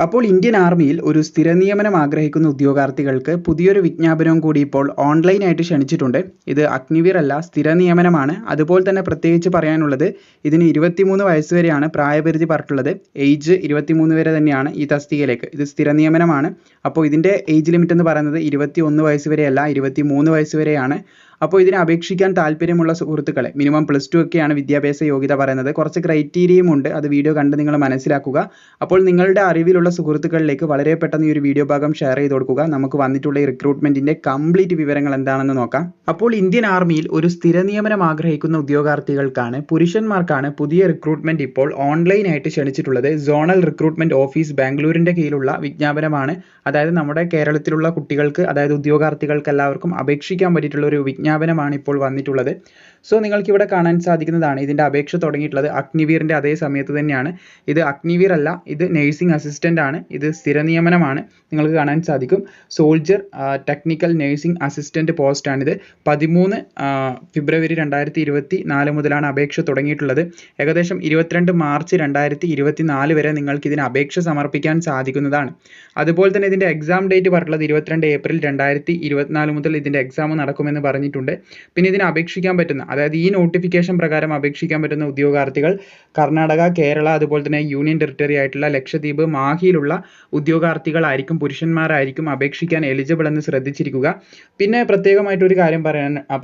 അപ്പോൾ ഇന്ത്യൻ ആർമിയിൽ ഒരു സ്ഥിര നിയമനം ആഗ്രഹിക്കുന്ന ഉദ്യോഗാർത്ഥികൾക്ക് പുതിയൊരു വിജ്ഞാപനവും കൂടി ഇപ്പോൾ ഓൺലൈനായിട്ട് ക്ഷണിച്ചിട്ടുണ്ട്. ഇത് അഗ്നിവീർ അല്ല, സ്ഥിര നിയമനമാണ്. അതുപോലെ തന്നെ പ്രത്യേകിച്ച് പറയാനുള്ളത്, ഇതിന് 23 വയസ്സ് വരെയാണ് പ്രായപരിധി പറഞ്ഞിട്ടുള്ളത്. ഏജ് 23 വരെ തന്നെയാണ് ഈ തസ്തികയിലേക്ക്. ഇത് സ്ഥിര നിയമനമാണ്. അപ്പോൾ ഇതിൻ്റെ ഏജ് ലിമിറ്റ് എന്ന് പറയുന്നത് 21 വയസ്സ് വരെയല്ല, 23 വയസ്സ് വരെയാണ്. അപ്പോൾ ഇതിനെ അപേക്ഷിക്കാൻ താല്പര്യമുള്ള സുഹൃത്തുക്കളെ, മിനിമം +2 ഒക്കെയാണ് വിദ്യാഭ്യാസ യോഗ്യത പറയുന്നത്. കുറച്ച് ക്രൈറ്റീരിയയും ഉണ്ട്, അത് വീഡിയോ കണ്ട് നിങ്ങൾ മനസ്സിലാക്കുക. അപ്പോൾ നിങ്ങളുടെ അറിവിലുള്ള സുഹൃത്തുക്കളിലേക്ക് വളരെ പെട്ടെന്ന് ഈ ഒരു വീഡിയോ ഭാഗം ഷെയർ ചെയ്ത് കൊടുക്കുക. നമുക്ക് വന്നിട്ടുള്ള ഈ റിക്രൂട്ട്മെന്റിന്റെ കംപ്ലീറ്റ് വിവരങ്ങൾ എന്താണെന്ന് നോക്കാം. അപ്പോൾ ഇന്ത്യൻ ആർമിയിൽ ഒരു സ്ഥിര നിയമനം ആഗ്രഹിക്കുന്ന ഉദ്യോഗാർത്ഥികൾക്കാണ്, പുരുഷന്മാർക്കാണ് പുതിയ റിക്രൂട്ട്മെന്റ് ഇപ്പോൾ ഓൺലൈനായിട്ട് ക്ഷണിച്ചിട്ടുള്ളത്. സോണൽ റിക്രൂട്ട്മെന്റ് ഓഫീസ് ബാംഗ്ലൂരിന്റെ കീഴിലുള്ള വിജ്ഞാപനമാണ്. അതായത് നമ്മുടെ കേരളത്തിലുള്ള കുട്ടികൾക്ക്, അതായത് ഉദ്യോഗാർത്ഥികൾക്ക് എല്ലാവർക്കും അപേക്ഷിക്കാൻ പറ്റിയിട്ടുള്ള ഒരു വിജ്ഞാപനമാണ് ഇപ്പോൾ വന്നിട്ടുള്ളത്. സോ നിങ്ങൾക്ക് ഇവിടെ കാണാൻ സാധിക്കുന്നതാണ്, ഇതിൻ്റെ അപേക്ഷ തുടങ്ങിയിട്ടുള്ളത് അഗ്നിവീറിൻ്റെ അതേ സമയത്ത് തന്നെയാണ്. ഇത് അഗ്നിവീർ അല്ല, ഇത് നഴ്സിംഗ് അസിസ്റ്റൻ്റ് ആണ്. ഇത് സ്ഥിര നിയമനമാണ്. നിങ്ങൾക്ക് കാണാൻ സാധിക്കും, സോൾജർ ടെക്നിക്കൽ നഴ്സിംഗ് അസിസ്റ്റൻ്റ് പോസ്റ്റാണിത്. 13 ഫെബ്രുവരി 2024 മുതലാണ് അപേക്ഷ തുടങ്ങിയിട്ടുള്ളത്. ഏകദേശം 22 മാർച്ച് 2024 വരെ നിങ്ങൾക്ക് ഇതിന് അപേക്ഷ സമർപ്പിക്കാൻ സാധിക്കുന്നതാണ്. അതുപോലെ തന്നെ ഇതിൻ്റെ എക്സാം ഡേറ്റ് പറഞ്ഞിട്ടുള്ളത് 22 ഏപ്രിൽ 2024 മുതൽ ഇതിൻ്റെ എക്സാം നടക്കുമെന്ന് പറഞ്ഞിട്ടുണ്ട്. പിന്നെ ഇതിന് അപേക്ഷിക്കാൻ പറ്റുന്ന, അതായത് ഈ നോട്ടിഫിക്കേഷൻ പ്രകാരം അപേക്ഷിക്കാൻ പറ്റുന്ന ഉദ്യോഗാർത്ഥികൾ കർണാടക, കേരള, അതുപോലെ തന്നെ യൂണിയൻ ടെറിട്ടറി ആയിട്ടുള്ള ലക്ഷദ്വീപ്, മാഹിയിലുള്ള ഉദ്യോഗാർത്ഥികളായിരിക്കും, പുരുഷന്മാരായിരിക്കും അപേക്ഷിക്കാൻ എലിജിബിൾ എന്ന് ശ്രദ്ധിച്ചിരിക്കുക. പിന്നെ പ്രത്യേകമായിട്ടൊരു കാര്യം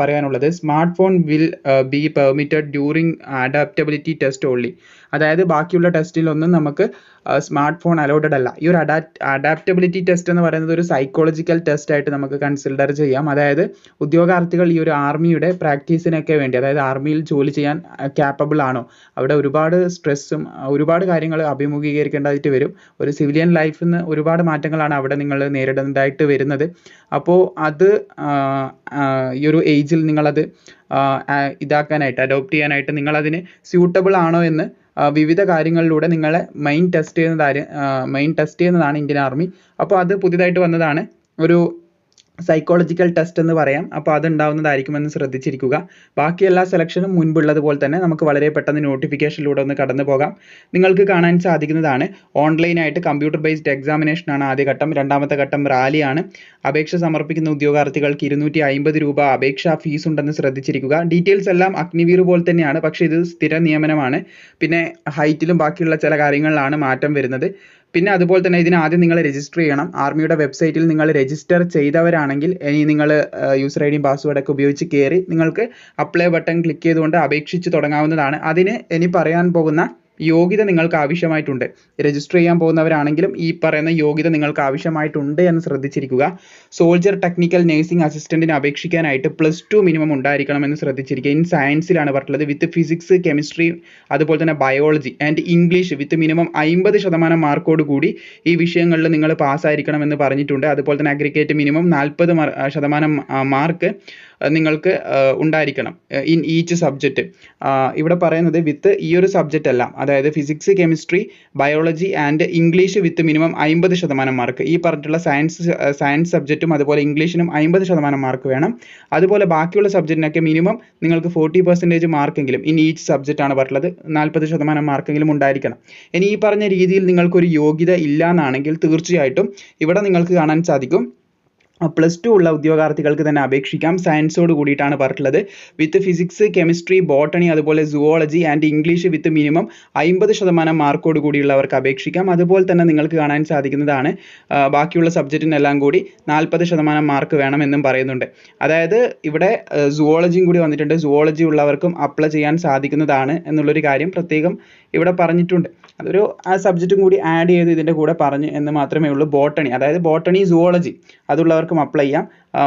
പറയാനുള്ളത്, smart phone will be permitted during adaptability test only. അതായത് ബാക്കിയുള്ള ടെസ്റ്റിലൊന്നും നമുക്ക് സ്മാർട്ട് ഫോൺ അലോഡഡ് അല്ല. ഈ ഒരു അഡാപ്റ്റബിലിറ്റി ടെസ്റ്റ് എന്ന് പറയുന്നത് ഒരു സൈക്കോളജിക്കൽ ടെസ്റ്റ് ആയിട്ട് നമുക്ക് കൺസിഡർ ചെയ്യാം. അതായത് ഉദ്യോഗാർത്ഥികൾ ഈ ഒരു ആർമിയുടെ പ്രാക്ടീസിനൊക്കെ വേണ്ടി, അതായത് ആർമിയിൽ ജോലി ചെയ്യാൻ ക്യാപ്പബിൾ ആണോ, അവിടെ ഒരുപാട് സ്ട്രെസ്സും ഒരുപാട് കാര്യങ്ങൾ അഭിമുഖീകരിക്കേണ്ടതായിട്ട് വരും. ഒരു സിവിലിയൻ ലൈഫിൽ നിന്ന് ഒരുപാട് മാറ്റങ്ങളാണ് അവിടെ നിങ്ങൾ നേരിടേണ്ടതായിട്ട് വരുന്നത്. അപ്പോൾ അത് ഈ ഒരു ഏജിൽ നിങ്ങളത് അഡോപ്റ്റ് ചെയ്യാനായിട്ട് നിങ്ങളതിന് സ്യൂട്ടബിൾ ആണോ എന്ന് വിവിധ കാര്യങ്ങളിലൂടെ നിങ്ങളെ മെയിൻ ടെസ്റ്റ് ചെയ്യുന്നതാണ് ഇന്ത്യൻ ആർമി. അപ്പോൾ അത് പുതിയതായിട്ട് വന്നതാണ്, ഒരു സൈക്കോളജിക്കൽ ടെസ്റ്റ് എന്ന് പറയാം. അപ്പോൾ അതുണ്ടാവുന്നതായിരിക്കുമെന്ന് ശ്രദ്ധിച്ചിരിക്കുക. ബാക്കി എല്ലാ സെലക്ഷനും മുൻപുള്ളതുപോലെ തന്നെ നമുക്ക് വളരെ പെട്ടെന്ന് നോട്ടിഫിക്കേഷനിലൂടെ ഒന്ന് കടന്നു പോകാം. നിങ്ങൾക്ക് കാണാൻ സാധിക്കുന്നതാണ്, ഓൺലൈനായിട്ട് കമ്പ്യൂട്ടർ ബേസ്ഡ് എക്സാമിനേഷനാണ് ആദ്യ ഘട്ടം. രണ്ടാമത്തെ ഘട്ടം റാലിയാണ്. അപേക്ഷ സമർപ്പിക്കുന്ന ഉദ്യോഗാർത്ഥികൾക്ക് 250 രൂപ അപേക്ഷാ ഫീസ് ഉണ്ടെന്ന് ശ്രദ്ധിച്ചിരിക്കുക. ഡീറ്റെയിൽസ് എല്ലാം അഗ്നിവീർ പോലെ തന്നെയാണ്, പക്ഷേ ഇത് സ്ഥിര നിയമനമാണ്. പിന്നെ ഹൈറ്റിലും ബാക്കിയുള്ള ചില കാര്യങ്ങളിലാണ് മാറ്റം വരുന്നത്. പിന്നെ അതുപോലെ തന്നെ ഇതിന് ആദ്യം നിങ്ങൾ രജിസ്റ്റർ ചെയ്യണം. ആർമിയുടെ വെബ്സൈറ്റിൽ നിങ്ങൾ രജിസ്റ്റർ ചെയ്തവരാണെങ്കിൽ ഇനി നിങ്ങൾ യൂസർ ഐ ഡിയും പാസ്വേഡൊക്കെ ഉപയോഗിച്ച് കയറി നിങ്ങൾക്ക് അപ്ലൈ ബട്ടൺ ക്ലിക്ക് ചെയ്തുകൊണ്ട് അപേക്ഷിച്ച് തുടങ്ങാവുന്നതാണ്. അതിന് ഇനി പറയാൻ പോകുന്ന യോഗ്യത നിങ്ങൾക്ക് ആവശ്യമായിട്ടുണ്ട്. രജിസ്റ്റർ ചെയ്യാൻ പോകുന്നവരാണെങ്കിലും ഈ പറയുന്ന യോഗ്യത നിങ്ങൾക്ക് ആവശ്യമായിട്ടുണ്ട് എന്ന് ശ്രദ്ധിച്ചിരിക്കുക. സോൾജർ ടെക്നിക്കൽ നഴ്സിംഗ് അസിസ്റ്റന്റിന് അപേക്ഷിക്കാനായിട്ട് +2 മിനിമം ഉണ്ടായിരിക്കണം എന്ന് ശ്രദ്ധിച്ചിരിക്കുക. ഇൻ സയൻസിലാണ് പറഞ്ഞിട്ടുള്ളത്, വിത്ത് ഫിസിക്സ്, കെമിസ്ട്രി, അതുപോലെ തന്നെ biology and English with minimum 50% മാർക്കോട് കൂടി ഈ വിഷയങ്ങളിൽ നിങ്ങൾ പാസ്സായിരിക്കണം എന്ന് പറഞ്ഞിട്ടുണ്ട്. അതുപോലെ തന്നെ അഗ്രിഗേറ്റ് മിനിമം 40% മാർക്ക് നിങ്ങൾക്ക് ഉണ്ടായിരിക്കണം ഇൻ ഈച്ച് സബ്ജക്റ്റ്. ഇവിടെ പറയുന്നത് വിത്ത് ഈ ഒരു സബ്ജക്റ്റ് എല്ലാം, അതായത് physics, chemistry, biology and English with minimum 50% mark. ഈ പറഞ്ഞിട്ടുള്ള സയൻസ് സബ്ജക്റ്റും അതുപോലെ ഇംഗ്ലീഷിനും 50% മാർക്ക് വേണം. അതുപോലെ ബാക്കിയുള്ള സബ്ജക്റ്റിനൊക്കെ മിനിമം നിങ്ങൾക്ക് 40% മാർക്കെങ്കിലും ഇൻ ഈച്ച് സബ്ജക്റ്റ് ആണ് പറഞ്ഞിട്ടുള്ളത്, 40% മാർക്കെങ്കിലും ഉണ്ടായിരിക്കണം. ഇനി ഈ പറഞ്ഞ രീതിയിൽ നിങ്ങൾക്കൊരു യോഗ്യത ഇല്ല എന്നാണെങ്കിൽ തീർച്ചയായിട്ടും ഇവിടെ നിങ്ങൾക്ക് കാണാൻ സാധിക്കും, +2 ഉള്ള ഉദ്യോഗാർത്ഥികൾക്ക് തന്നെ അപേക്ഷിക്കാം. സയൻസോട് കൂടിയിട്ടാണ് പറഞ്ഞിട്ടുള്ളത്. വിത്ത് ഫിസിക്സ്, കെമിസ്ട്രി, ബോട്ടണി, അതുപോലെ zoology and English with minimum 50% മാർക്കോട് കൂടിയുള്ളവർക്ക് അപേക്ഷിക്കാം. അതുപോലെ തന്നെ നിങ്ങൾക്ക് കാണാൻ സാധിക്കുന്നതാണ്, ബാക്കിയുള്ള സബ്ജക്റ്റിനെല്ലാം കൂടി 40% മാർക്ക് വേണമെന്നും പറയുന്നുണ്ട്. അതായത് ഇവിടെ സുവോളജിയും കൂടി വന്നിട്ടുണ്ട്. സുവോളജി ഉള്ളവർക്കും അപ്ലൈ ചെയ്യാൻ സാധിക്കുന്നതാണ് എന്നുള്ളൊരു കാര്യം പ്രത്യേകം ഇവിടെ പറഞ്ഞിട്ടുണ്ട്. അതൊരു ആ സബ്ജക്റ്റും കൂടി ആഡ് ചെയ്ത് ഇതിൻ്റെ കൂടെ പറഞ്ഞു എന്ന് മാത്രമേ ഉള്ളൂ. ബോട്ടണി, അതായത് ബോട്ടണി, സുവോളജി അതുള്ളവർക്കും അപ്ലൈ ചെയ്യാം.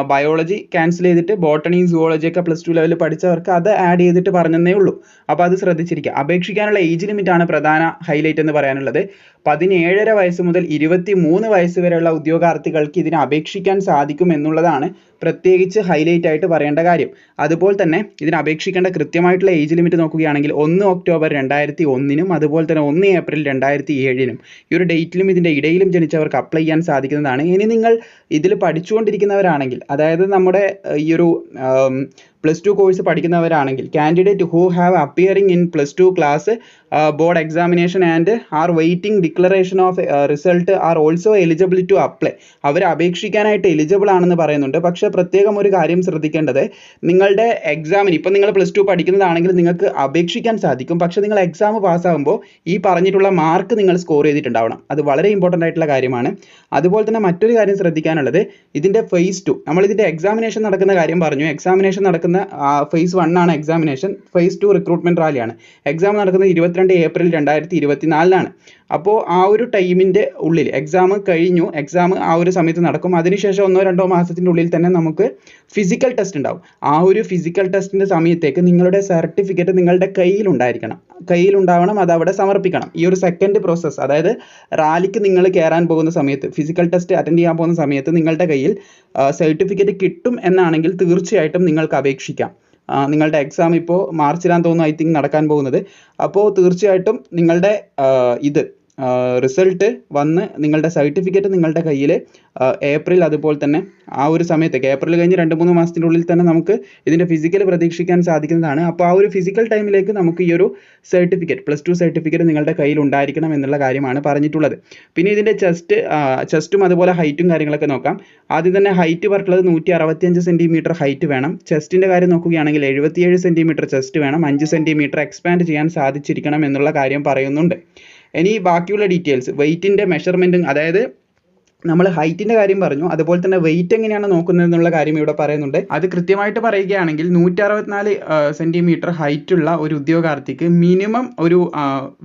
ബയോളജി ക്യാൻസൽ ചെയ്തിട്ട് ബോട്ടണിയും സുവോളജിയൊക്കെ +2 ലെവലിൽ പഠിച്ചവർക്ക് അത് ആഡ് ചെയ്തിട്ട് പറഞ്ഞതേ ഉള്ളൂ. അപ്പോൾ അത് ശ്രദ്ധിച്ചിരിക്കുക. അപേക്ഷിക്കാനുള്ള ഏജ് ലിമിറ്റാണ് പ്രധാന ഹൈലൈറ്റ് എന്ന് പറയാനുള്ളത്. 17.5 വയസ്സ് മുതൽ 23 വയസ്സ് വരെയുള്ള ഉദ്യോഗാർത്ഥികൾക്ക് ഇതിന് അപേക്ഷിക്കാൻ സാധിക്കും എന്നുള്ളതാണ് പ്രത്യേകിച്ച് ഹൈലൈറ്റ് ആയിട്ട് പറയേണ്ട കാര്യം. അതുപോലെ തന്നെ ഇതിന് അപേക്ഷിക്കേണ്ട കൃത്യമായിട്ടുള്ള ഏജ് ലിമിറ്റ് നോക്കുകയാണെങ്കിൽ 1 ഒക്ടോബർ 2001 അതുപോലെ തന്നെ 1 ഏപ്രിൽ 2007 ഈ ഒരു ഡേറ്റിലും ഇതിൻ്റെ ഇടയിലും ജനിച്ചവർക്ക് അപ്ലൈ ചെയ്യാൻ സാധിക്കുന്നതാണ്. ഇനി നിങ്ങൾ ഇതിൽ പഠിച്ചുകൊണ്ടിരിക്കുന്നവരാണെങ്കിൽ, അതായത് നമ്മുടെ ഈ ഒരു +2 കോഴ്സ് പഠിക്കുന്നവരാണെങ്കിൽ candidate who have appearing in +2 class board examination and are waiting declaration of result are also eligible to apply. അവർ അപേക്ഷിക്കാനായിട്ട് എലിജിബിൾ ആണെന്ന് പറയുന്നുണ്ട്. പക്ഷേ പ്രത്യേകം ഒരു കാര്യം ശ്രദ്ധിക്കേണ്ടത്, നിങ്ങളുടെ എക്സാമിന് ഇപ്പം നിങ്ങൾ +2 പഠിക്കുന്നതാണെങ്കിൽ നിങ്ങൾക്ക് അപേക്ഷിക്കാൻ സാധിക്കും. പക്ഷേ നിങ്ങൾ എക്സാം പാസ്സാകുമ്പോൾ ഈ പറഞ്ഞിട്ടുള്ള മാർക്ക് നിങ്ങൾ സ്കോർ ചെയ്തിട്ടുണ്ടാവണം. അത് വളരെ ഇമ്പോർട്ടൻ്റ് ആയിട്ടുള്ള കാര്യമാണ്. അതുപോലെ തന്നെ മറ്റൊരു കാര്യം ശ്രദ്ധിക്കാനുള്ളത്, ഇതിൻ്റെ phase 2 നമ്മളിതിൻ്റെ എക്സാമിനേഷൻ നടക്കുന്ന കാര്യം പറഞ്ഞു. എക്സാമിനേഷൻ നടക്കുന്ന phase 1 ആണ് എക്സാമിനേഷൻ. phase 2 റിക്രൂട്ട്മെൻറ്റ് റാലിയാണ്. എക്സാം നടക്കുന്നത് 22 ഏപ്രിൽ 2024 അപ്പോൾ ആ ഒരു ടൈമിൻ്റെ ഉള്ളിൽ എക്സാം കഴിഞ്ഞു, എക്സാം ആ ഒരു സമയത്ത് നടക്കും. അതിനുശേഷം 1-2 മാസത്തിൻ്റെ ഉള്ളിൽ തന്നെ നമുക്ക് ഫിസിക്കൽ ടെസ്റ്റ് ഉണ്ടാവും. ആ ഒരു ഫിസിക്കൽ ടെസ്റ്റിൻ്റെ സമയത്തേക്ക് നിങ്ങളുടെ സർട്ടിഫിക്കറ്റ് നിങ്ങളുടെ കയ്യിലുണ്ടാവണം, അത് അവിടെ സമർപ്പിക്കണം. ഈ ഒരു സെക്കൻഡ് പ്രോസസ്സ്, അതായത് റാലിക്ക് നിങ്ങൾ കയറാൻ പോകുന്ന സമയത്ത്, ഫിസിക്കൽ ടെസ്റ്റ് അറ്റൻഡ് ചെയ്യാൻ പോകുന്ന സമയത്ത് നിങ്ങളുടെ കയ്യിൽ സർട്ടിഫിക്കറ്റ് കിട്ടും എന്നാണെങ്കിൽ തീർച്ചയായിട്ടും നിങ്ങൾക്ക് അപേക്ഷിക്കാം. നിങ്ങളുടെ എക്സാം ഇപ്പോൾ മാർച്ചിലാന്ന് തോന്നുന്നു ഐ തിങ്ക് നടക്കാൻ പോകുന്നത്. അപ്പോൾ തീർച്ചയായിട്ടും നിങ്ങളുടെ റിസൾട്ട് വന്ന് നിങ്ങളുടെ സർട്ടിഫിക്കറ്റ് നിങ്ങളുടെ കയ്യിൽ ഏപ്രിൽ, അതുപോലെ തന്നെ ആ ഒരു സമയത്തേക്ക് ഏപ്രിൽ കഴിഞ്ഞ് 2-3 മാസത്തിൻ്റെ ഉള്ളിൽ തന്നെ നമുക്ക് ഇതിൻ്റെ ഫിസിക്കൽ പ്രതീക്ഷിക്കാൻ സാധിക്കുന്നതാണ്. അപ്പോൾ ആ ഒരു ഫിസിക്കൽ ടൈമിലേക്ക് നമുക്ക് ഈ ഒരു സർട്ടിഫിക്കറ്റ്, +2 സർട്ടിഫിക്കറ്റ് നിങ്ങളുടെ കയ്യിൽ ഉണ്ടായിരിക്കണം എന്നുള്ള കാര്യമാണ് പറഞ്ഞിട്ടുള്ളത്. പിന്നെ ഇതിൻ്റെ ചെസ്റ്റും അതുപോലെ ഹൈറ്റും കാര്യങ്ങളൊക്കെ നോക്കാം. ആദ്യം തന്നെ ഹൈറ്റ് പറഞ്ഞിട്ടുള്ളത് 165 സെൻറ്റിമീറ്റർ ഹൈറ്റ് വേണം. ചെസ്റ്റിൻ്റെ കാര്യം നോക്കുകയാണെങ്കിൽ 77 സെൻറ്റിമീറ്റർ ചെസ്റ്റ് വേണം. 5 സെൻറ്റിമീറ്റർ എക്സ്പാൻഡ് ചെയ്യാൻ സാധിച്ചിരിക്കണം എന്നുള്ള കാര്യം പറയുന്നുണ്ട്. ഇനി ബാക്കിയുള്ള ഡീറ്റെയിൽസ്, വെയ്റ്റിൻ്റെ മെഷർമെൻറ്റും, അതായത് നമ്മൾ ഹൈറ്റിൻ്റെ കാര്യം പറഞ്ഞു, അതുപോലെ തന്നെ വെയിറ്റ് എങ്ങനെയാണ് നോക്കുന്നത് എന്നുള്ള കാര്യം ഇവിടെ പറയുന്നുണ്ട്. അത് കൃത്യമായിട്ട് പറയുകയാണെങ്കിൽ 164 സെൻറ്റിമീറ്റർ ഹൈറ്റുള്ള ഒരു ഉദ്യോഗാർത്ഥിക്ക് മിനിമം ഒരു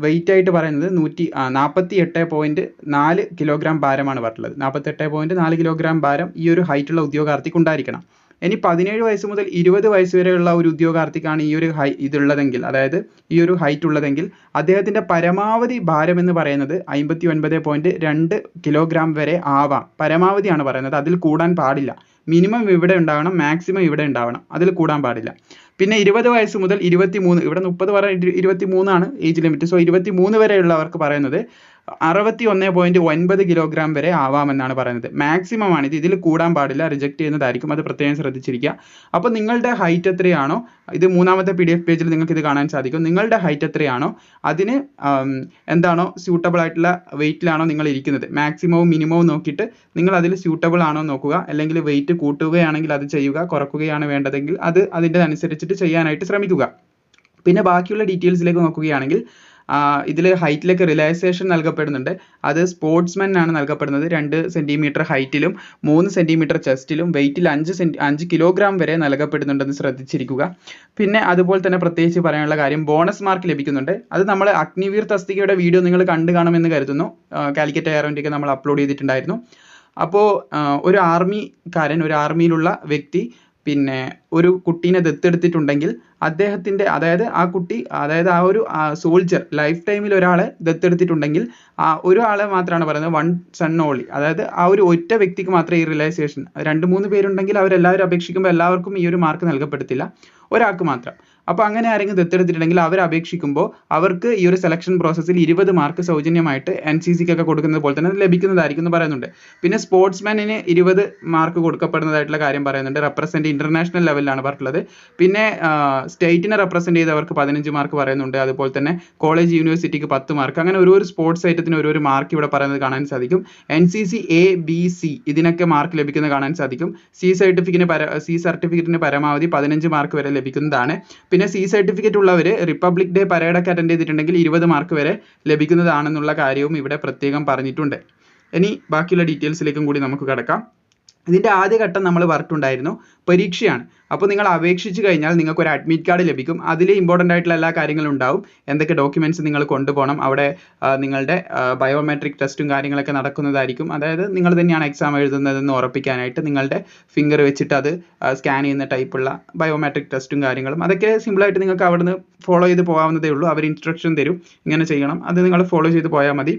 വെയിറ്റ് ആയിട്ട് പറയുന്നത് 48.4 കിലോഗ്രാം ഭാരമാണ് പറഞ്ഞിട്ടുള്ളത്. 48.4 കിലോഗ്രാം ഭാരം ഈ ഒരു ഹൈറ്റുള്ള ഉദ്യോഗാർത്ഥിക്ക് ഉണ്ടായിരിക്കണം. ഇനി 17 വയസ്സ് മുതൽ 20 വയസ്സ് വരെയുള്ള ഒരു ഉദ്യോഗാർത്ഥിക്കാണ് ഈ ഒരു ഇതുള്ളതെങ്കിൽ, അതായത് ഈ ഒരു ഹൈറ്റ് ഉള്ളതെങ്കിൽ, അദ്ദേഹത്തിൻ്റെ പരമാവധി ഭാരം എന്ന് പറയുന്നത് 59.2 കിലോഗ്രാം വരെ ആവാം. പരമാവധിയാണ് പറയുന്നത്, അതിൽ കൂടാൻ പാടില്ല. മിനിമം ഇവിടെ ഉണ്ടാവണം, മാക്സിമം ഇവിടെ ഉണ്ടാവണം, അതിൽ കൂടാൻ പാടില്ല. പിന്നെ 20 വയസ്സ് മുതൽ 23, ഇവിടെ 30 വരെ 23 ആണ് ഏജ് ലിമിറ്റ്. സോ 23 വരെയുള്ളവർക്ക് പറയുന്നത് 61.9 കിലോഗ്രാം വരെ ആവാമെന്നാണ് പറയുന്നത്. മാക്സിമം ആണിത്, ഇതിൽ കൂടാൻ പാടില്ല, റിജക്ട് ചെയ്യുന്നതായിരിക്കും. അത് പ്രത്യേകം ശ്രദ്ധിച്ചിരിക്കുക. അപ്പോൾ നിങ്ങളുടെ ഹൈറ്റ് എത്രയാണോ, ഇത് 3ാമത്തെ PDF പേജിൽ നിങ്ങൾക്ക് ഇത് കാണാൻ സാധിക്കും. നിങ്ങളുടെ ഹൈറ്റ് എത്രയാണോ അതിന് എന്താണോ സ്യൂട്ടബിൾ ആയിട്ടുള്ള വെയിറ്റിലാണോ നിങ്ങൾ ഇരിക്കുന്നത്, മാക്സിമവും മിനിമവും നോക്കിയിട്ട് നിങ്ങൾ അതിൽ സ്യൂട്ടബിൾ ആണോ നോക്കുക. അല്ലെങ്കിൽ വെയിറ്റ് കൂട്ടുകയാണെങ്കിൽ അത് ചെയ്യുക, കുറക്കുകയാണ് വേണ്ടതെങ്കിൽ അത് അതിൻ്റെ അനുസരിച്ചിട്ട് ചെയ്യാനായിട്ട് ശ്രമിക്കുക. പിന്നെ ബാക്കിയുള്ള ഡീറ്റെയിൽസിലേക്ക് നോക്കുകയാണെങ്കിൽ ഇതിൽ ഹൈറ്റിലേക്ക് റിലാക്സേഷൻ നൽകപ്പെടുന്നുണ്ട്. അത് സ്പോർട്സ്മാനാണ് നൽകപ്പെടുന്നത്. 2 സെൻറ്റിമീറ്റർ ഹൈറ്റിലും 3 സെൻറ്റിമീറ്റർ ചെസ്റ്റിലും വെയിറ്റിൽ 5 കിലോഗ്രാം വരെ നൽകപ്പെടുന്നുണ്ടെന്ന് ശ്രദ്ധിച്ചിരിക്കുക. പിന്നെ അതുപോലെ തന്നെ പ്രത്യേകിച്ച് പറയാനുള്ള കാര്യം, ബോണസ് മാർക്ക് ലഭിക്കുന്നുണ്ട്. അത് നമ്മൾ അഗ്നിവീർ തസ്തികയുടെ വീഡിയോ നിങ്ങൾ കണ്ടു കാണുമെന്ന് കരുതുന്നു. കാലിക്കറ്റ് എയർഇന്ത്യക്ക് നമ്മൾ അപ്ലോഡ് ചെയ്തിട്ടുണ്ടായിരുന്നു. അപ്പോൾ ഒരു ആർമിയിലുള്ള വ്യക്തി പിന്നെ ഒരു കുട്ടീനെ ദത്തെടുത്തിട്ടുണ്ടെങ്കിൽ അദ്ദേഹത്തിൻ്റെ, അതായത് ആ കുട്ടി, അതായത് ആ ഒരു സോൾജർ ലൈഫ് ടൈമിൽ ഒരാളെ ദത്തെടുത്തിട്ടുണ്ടെങ്കിൽ ഒരാളെ മാത്രമാണ് പറയുന്നത്, 1 son only, അതായത് ആ ഒരു ഒറ്റ വ്യക്തിക്ക് മാത്രമേ ഈ റിലാക്സേഷൻ. 2-3 പേരുണ്ടെങ്കിൽ അവരെല്ലാവരും അപേക്ഷിക്കുമ്പോൾ എല്ലാവർക്കും ഈ ഒരു മാർക്ക് നൽകപ്പെടത്തില്ല, ഒരാൾക്ക് മാത്രം. അപ്പോൾ അങ്ങനെ ആരെങ്കിലും ദത്തെടുത്തിട്ടുണ്ടെങ്കിൽ അവർ അപേക്ഷിക്കുമ്പോൾ അവർക്ക് ഈ ഒരു സെലക്ഷൻ പ്രോസസ്സിൽ 20 മാർക്ക് സൗജന്യമായിട്ട് NCCക്കൊക്കെ കൊടുക്കുന്നത് പോലെ തന്നെ ലഭിക്കുന്നതായിരിക്കും എന്ന് പറയുന്നുണ്ട്. പിന്നെ സ്പോർട്സ്മാനിന് 20 മാർക്ക് കൊടുക്കപ്പെടുന്നതായിട്ടുള്ള കാര്യം പറയുന്നുണ്ട്. റെപ്രസെൻറ്റ് ഇൻ്റർനാഷണൽ ലെവലിലാണ് പറഞ്ഞിട്ടുള്ളത്. പിന്നെ സ്റ്റേറ്റിനെ റെപ്രസെൻറ്റ് ചെയ്തവർക്ക് 15 മാർക്ക് പറയുന്നുണ്ട്. അതുപോലെ തന്നെ കോളേജ് യൂണിവേഴ്സിറ്റിക്ക് 10 മാർക്ക്. അങ്ങനെ ഒരു സ്പോർട്സ് ഐറ്റത്തിന് ഒരു മാർക്ക് ഇവിടെ പറയുന്നത് കാണാൻ സാധിക്കും. NCC A, B, C ഇതിനൊക്കെ മാർക്ക് ലഭിക്കുന്നത് കാണാൻ സാധിക്കും. C സർട്ടിഫിക്കറ്റിന് പരമാവധി 15 മാർക്ക് വരെ ലഭിക്കുന്നതാണ്. പിന്നെ C സർട്ടിഫിക്കറ്റ് ഉള്ളവർ റിപ്പബ്ലിക് ഡേ പരേഡൊക്കെ അറ്റൻഡ് ചെയ്തിട്ടുണ്ടെങ്കിൽ 20 മാർക്ക് വരെ ലഭിക്കുന്നതാണെന്നുള്ള കാര്യവും ഇവിടെ പ്രത്യേകം പറഞ്ഞിട്ടുണ്ട്. ഇനി ബാക്കിയുള്ള ഡീറ്റെയിൽസിലേക്കും കൂടി നമുക്ക് കടക്കാം. ഇതിൻ്റെ ആദ്യ ഘട്ടം നമ്മൾ പറഞ്ഞിട്ടുണ്ടായിരുന്നു, പരീക്ഷയാണ്. അപ്പോൾ നിങ്ങൾ അപേക്ഷിച്ച് കഴിഞ്ഞാൽ നിങ്ങൾക്ക് ഒരു അഡ്മിറ്റ് കാർഡ് ലഭിക്കും. അതിൽ ഇമ്പോർട്ടൻ്റ് ആയിട്ടുള്ള എല്ലാ കാര്യങ്ങളും ഉണ്ടാവും. എന്തൊക്കെ ഡോക്യുമെൻറ്റ്സ് നിങ്ങൾ കൊണ്ടുപോകണം, അവിടെ നിങ്ങളുടെ ബയോമെട്രിക് ടെസ്റ്റും കാര്യങ്ങളൊക്കെ നടക്കുന്നതായിരിക്കും. അതായത് നിങ്ങൾ തന്നെയാണ് എക്സാം എഴുതുന്നതെന്ന് ഉറപ്പിക്കാനായിട്ട് നിങ്ങളുടെ ഫിംഗർ വെച്ചിട്ട് അത് സ്കാൻ ചെയ്യുന്ന ടൈപ്പുള്ള ബയോമെട്രിക് ടെസ്റ്റും കാര്യങ്ങളും, അതൊക്കെ സിമ്പിളായിട്ട് നിങ്ങൾക്ക് അവിടുന്ന് ഫോളോ ചെയ്ത് പോകാവുന്നതേ ഉള്ളൂ. അവർ ഇൻസ്ട്രക്ഷൻ തരും, ഇങ്ങനെ ചെയ്യണം, അത് നിങ്ങൾ ഫോളോ ചെയ്ത് പോയാൽ മതി.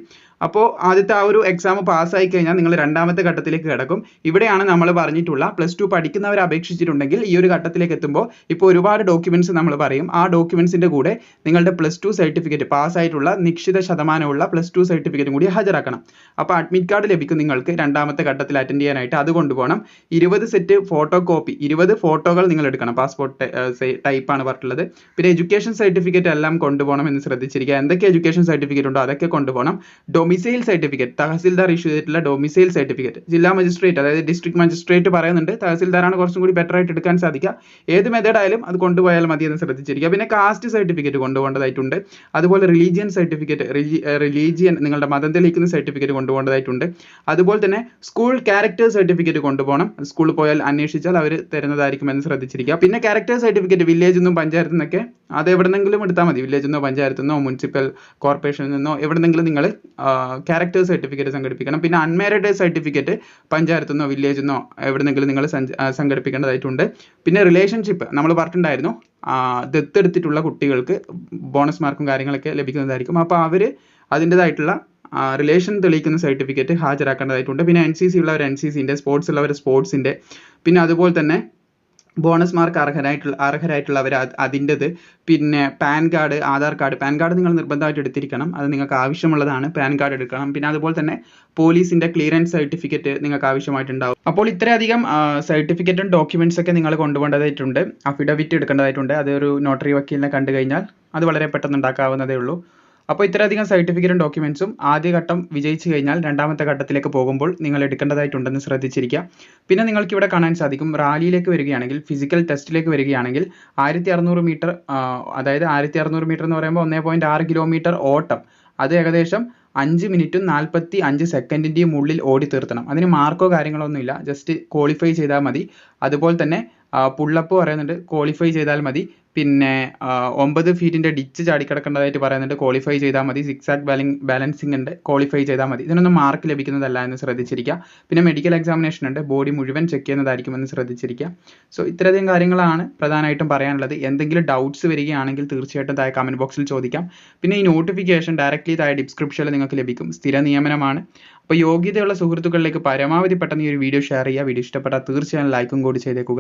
അപ്പോൾ ആദ്യത്തെ ആ ഒരു എക്സാം പാസ്സായി കഴിഞ്ഞാൽ നിങ്ങൾ 2ാമത്തെ ഘട്ടത്തിലേക്ക് കിടക്കും. ഇവിടെയാണ് നമ്മൾ പറഞ്ഞിട്ടുള്ള +2 പഠിക്കുന്നവർ അപേക്ഷിച്ചിട്ടുണ്ടെങ്കിൽ ഈ ഒരു ഘട്ടത്തിലേക്ക് എത്തുമ്പോൾ ഇപ്പോൾ ഒരുപാട് ഡോക്യുമെന്റ്സ് നമ്മൾ പറയും. ആ ഡോക്യുമെന്റ്സിന്റെ കൂടെ നിങ്ങളുടെ +2 സർട്ടിഫിക്കറ്റ് പാസ്സായിട്ടുള്ള നിശ്ചിത ശതമാനമുള്ള +2 സർട്ടിഫിക്കറ്റും കൂടി ഹാജരാക്കണം. അപ്പോൾ അഡ്മിറ്റ് കാർഡ് ലഭിക്കും നിങ്ങൾക്ക് രണ്ടാമത്തെ ഘട്ടത്തിൽ അറ്റൻഡ് ചെയ്യാനായിട്ട്. അത് കൊണ്ടുപോകണം. 20 സെറ്റ് ഫോട്ടോ കോപ്പി, 20 ഫോട്ടോകൾ നിങ്ങൾ എടുക്കണം. പാസ്പോർട്ട് ടൈപ്പാണ് പറഞ്ഞിട്ടുള്ളത്. പിന്നെ എഡ്യൂക്കേഷൻ സർട്ടിഫിക്കറ്റ് എല്ലാം കൊണ്ടുപോകണം എന്ന് ശ്രദ്ധിച്ചിരിക്കുക. എന്തൊക്കെ എഡ്യൂക്കേഷൻ സർട്ടിഫിക്കറ്റ് ഉണ്ടോ അതൊക്കെ കൊണ്ടുപോകണം. ഡൊമിസൈൽ സർട്ടിഫിക്കറ്റ്, തഹസിൽദാർ ഇഷ്യൂ ചെയ്തിട്ടുള്ള ഡൊമിസൈൽ സർട്ടിഫിക്കറ്റ്, ജില്ലാ മജിസ്ട്രേറ്റ് അതായത് ഡിസ്ട്രിക്ട് മജിസ്ട്രേറ്റ് പറയുന്നുണ്ട്, തഹസിൽദാറാണ് കുറച്ചും കൂടി ബെറ്റർ ആയിട്ട് എടുക്കാൻ സാധിക്കുക. ഏത് മെത്തേഡ് ആയാലും അത് കൊണ്ടുപോയാൽ മതി എന്ന് ശ്രദ്ധിച്ചിരിക്കുക. പിന്നെ കാസ്റ്റ് സർട്ടിഫിക്കറ്റ് കൊണ്ടുപോകേണ്ടതായിട്ടുണ്ട്. അതുപോലെ റിലീജിയൻ സർട്ടിഫിക്കറ്റ്, റിലീജിയൻ നിങ്ങളുടെ മതം തെളിയിക്കുന്ന സർട്ടിഫിക്കറ്റ് കൊണ്ടുപോകേണ്ടതായിട്ടുണ്ട്. അതുപോലെ തന്നെ സ്കൂൾ ക്യാരക്ടർ സർട്ടിഫിക്കറ്റ് കൊണ്ടുപോകണം. സ്കൂളിൽ പോയാൽ അന്വേഷിച്ചാൽ അവർ തരുന്നതായിരിക്കുമെന്ന് ശ്രദ്ധിച്ചിരിക്കുക. പിന്നെ ക്യാരക്ടർ സർട്ടിഫിക്കറ്റ് വില്ലേജിൽ നിന്നും പഞ്ചായത്തിൽ നിന്നൊക്കെ അത് എവിടെന്നെങ്കിലും എടുത്താൽ മതി. വില്ലേജിൽ നിന്നോ പഞ്ചായത്തിൽ നിന്നോ മുനിസിപ്പൽ കോർപ്പറേഷനിൽ നിന്നോ എവിടെന്നെങ്കിലും നിങ്ങൾ ക്യാരക്ടർ സർട്ടിഫിക്കറ്റ് സംഘടിപ്പിക്കണം. പിന്നെ അൺമാരിഡ് സർട്ടിഫിക്കറ്റ് പഞ്ചായത്തിൽ നിന്നോ വില്ലേജിൽ നിന്നോ എവിടെന്നെങ്കിലും നിങ്ങൾ സംഘടിപ്പിക്കേണ്ടതായിട്ടുണ്ട്. പിന്നെ റിലേഷൻഷിപ്പ് നമ്മൾ പറഞ്ഞിട്ടുണ്ടായിരുന്നു, ദത്തെടുത്തിട്ടുള്ള കുട്ടികൾക്ക് ബോണസ് മാർക്കും കാര്യങ്ങളൊക്കെ ലഭിക്കുന്നതായിരിക്കും. അപ്പോൾ അവർ അതിൻ്റെതായിട്ടുള്ള റിലേഷൻ തെളിയിക്കുന്ന സർട്ടിഫിക്കറ്റ് ഹാജരാക്കേണ്ടതായിട്ടുണ്ട്. പിന്നെ NCC ഉള്ളവർ NCCൻ്റെ, സ്പോർട്സ് ഉള്ളവർ സ്പോർട്സിൻ്റെ, പിന്നെ അതുപോലെ തന്നെ ബോണസ് മാർക്ക് അർഹരായിട്ടുള്ളവർ അതിൻ്റെത്. പിന്നെ pan card, Aadhaar card. Pan card നിങ്ങൾ നിർബന്ധമായിട്ട് എടുത്തിരിക്കണം, അത് നിങ്ങൾക്ക് ആവശ്യമുള്ളതാണ്. പാൻ കാർഡ് എടുക്കണം. പിന്നെ അതുപോലെ തന്നെ പോലീസിൻ്റെ ക്ലിയറൻസ് സർട്ടിഫിക്കറ്റ് നിങ്ങൾക്ക് ആവശ്യമായിട്ടുണ്ടാവും. അപ്പോൾ ഇത്രയധികം സർട്ടിഫിക്കറ്റും ഡോക്യുമെന്റ്സ് ഒക്കെ നിങ്ങൾ കൊണ്ടുപോകേണ്ടതായിട്ടുണ്ട്. അഫിഡവിറ്റ് എടുക്കേണ്ടതായിട്ടുണ്ട്. അത് ഒരു നോട്ടറി വക്കീലിനെ കണ്ടു കഴിഞ്ഞാൽ അത് വളരെ പെട്ടെന്ന് ഉണ്ടാക്കാവുന്നതേ ഉള്ളൂ. അപ്പോൾ ഇത്രയധികം സർട്ടിഫിക്കറ്റും ഡോക്യുമെന്റ്സും ആദ്യഘട്ടം വിജയിച്ചു കഴിഞ്ഞാൽ രണ്ടാമത്തെ ഘട്ടത്തിലേക്ക് പോകുമ്പോൾ നിങ്ങൾ എടുക്കേണ്ടതായിട്ടുണ്ടെന്ന് ശ്രദ്ധിച്ചിരിക്കുക. പിന്നെ നിങ്ങൾക്ക് ഇവിടെ കാണാൻ സാധിക്കും, റാലിയിലേക്ക് വരികയാണെങ്കിൽ, ഫിസിക്കൽ ടെസ്റ്റിലേക്ക് വരികയാണെങ്കിൽ 1600 മീറ്റർ, അതായത് 1600 മീറ്റർ എന്ന് പറയുമ്പോൾ 1.6 കിലോമീറ്റർ ഓട്ടം, അത് ഏകദേശം 5 മിനിറ്റും 45 സെക്കൻഡിൻ്റെയും ഉള്ളിൽ ഓടി തീർത്തണം. അതിന് മാർക്കോ കാര്യങ്ങളോ ഒന്നുമില്ല, ജസ്റ്റ് ക്വാളിഫൈ ചെയ്താൽ മതി. അതുപോലെ തന്നെ പുള്ളപ്പ് പറയുന്നുണ്ട്, ക്വാളിഫൈ ചെയ്താൽ മതി. പിന്നെ 9 ഫീറ്റിൻ്റെ ഡിച്ച് ചാടിക്കിടക്കേണ്ടതായിട്ട് പറയുന്നുണ്ട്, ക്വാളിഫൈ ചെയ്താൽ മതി. 6 ബാലൻസിങ് ഉണ്ട്, ക്വാളിഫൈ ചെയ്താൽ മതി. ഇതിനൊന്നും മാർക്ക് ലഭിക്കുന്നതല്ല എന്ന് ശ്രദ്ധിച്ചിരിക്കുക. പിന്നെ മെഡിക്കൽ എക്സാമിനേഷൻ ഉണ്ട്, ബോഡി മുഴുവൻ ചെക്ക് ചെയ്യുന്നതായിരിക്കുമെന്ന് ശ്രദ്ധിച്ചിരിക്കുക. സോ ഇത്രയധികം കാര്യങ്ങളാണ് പ്രധാനമായിട്ടും പറയാനുള്ളത്. എന്തെങ്കിലും ഡൗട്ട്സ് വരികയാണെങ്കിൽ തീർച്ചയായിട്ടും താഴെ കമൻറ്റ് ബോക്സിൽ ചോദിക്കാം. പിന്നെ ഈ നോട്ടിഫിക്കേഷൻ ഡയറക്റ്റ്ലി താഴെ ഡിസ്ക്രിപ്ഷനിൽ നിങ്ങൾക്ക് ലഭിക്കും. സ്ഥിര നിയമനമാണ്. അപ്പോൾ യോഗ്യതയുള്ള സുഹൃത്തുക്കളിലേക്ക് പരമാവധി പെട്ടെന്ന് ഈ ഒരു വീഡിയോ ഷെയർ ചെയ്യുക. വീഡിയോ ഇഷ്ടപ്പെട്ടാൽ തീർച്ചയായും ലൈക്കും കൂടി ചെയ്തേക്കുക.